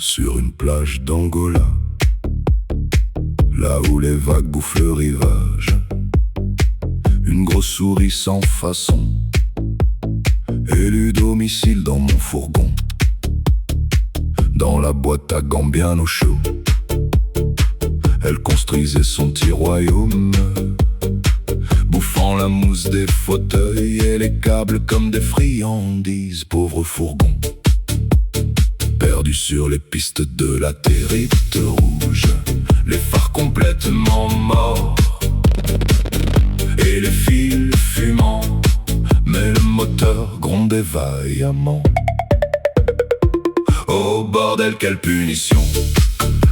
sur une plage d'Angola, là où les vagues bouffent le rivage. Une grosse souris sans façon, élue domicile dans mon fourgon, dans la boîte à gants bien au chaud. Elle construisait son petit royaume, bouffant la mousse des fauteuils et les câbles comme des friandises. Pauvre fourgon, perdu sur les pistes de la Territe rouge, les phares complètement morts et les fils fumants, mais le moteur grondait vaillamment. Oh bordel, quelle punition!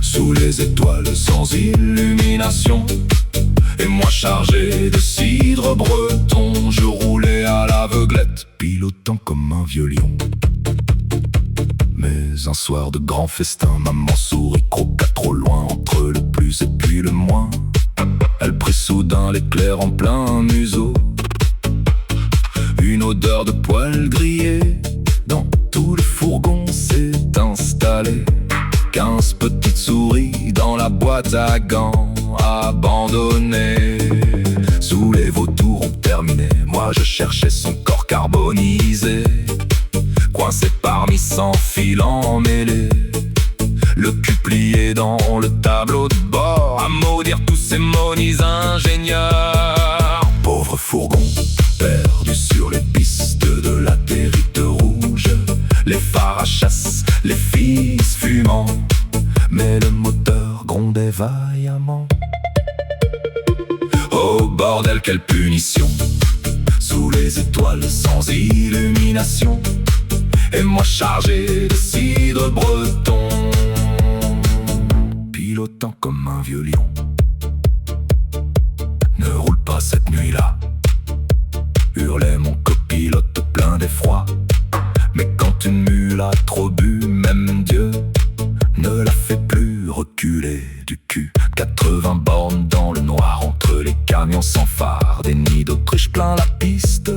Sous les étoiles sans illumination, et moi chargé de cidre breton, je roulais à l'aveuglette, pilotant comme un vieux lion. Mais un soir de grand festin, maman souris croqua trop loin, entre le plus et puis le moins. Elle prit soudain l'éclair en plein museau. Une odeur de poils grillés dans tout le fourgon s'est installée. 15 petites souris dans la boîte à gants abandonnée. Sous les vautours ont terminé, moi je cherchais son corps carbonisé, coincé parmi 100 fils emmêlés, le cul plié dans le tableau de bord, à maudire tous ces monis ingénieurs. Pauvre fourgon, perdu sur les pistes de la Territe rouge, les phares à chasse, les fils fumants, mais le moteur grondait vaillamment. Oh bordel, quelle punition! Sous les étoiles sans illumination, et moi chargé de cidre breton, pilotant comme un vieux lion. Ne roule pas cette nuit-là, hurlait mon copilote plein d'effroi. Mais quand une mule a trop bu, même Dieu ne la fait plus reculer du cul. 80 bornes dans le noir, entre les camions sans phare, des nids d'Autriche plein la piste,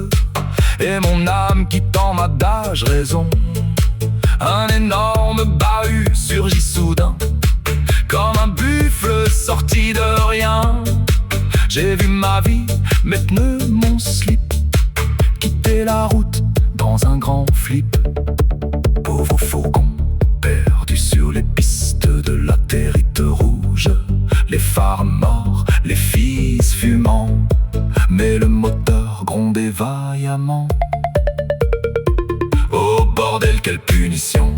et mon âme qui tend ma d'âge raison. Un énorme bahut surgit soudain, comme un buffle sorti de rien. J'ai vu ma vie, mes pneus, mon slip, quitter la route dans un grand flip. Pauvre fourgon, perdu sur les pistes de la Territe rouge, les phares morts, les fils fumants, mais le moteur grondait vaillamment. Oh bordel, quelle punition!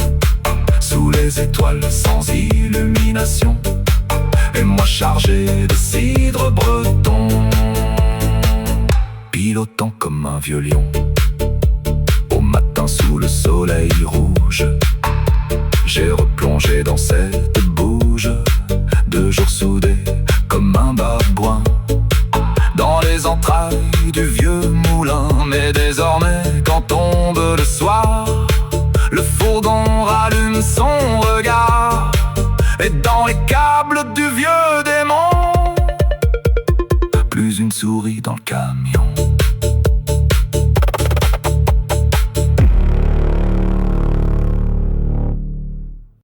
Sous les étoiles sans illumination, et moi chargé de cidre breton, pilotant comme un vieux lion. Au matin sous le soleil rouge, j'ai replongé dans cette bouge, 2 jours soudés comme un babouin, dans les entrailles du vieux moulin. Mais désormais quand tombe le soir, le fourgon rallume son regard, et dans les câbles du vieux démon, plus une souris dans le camion.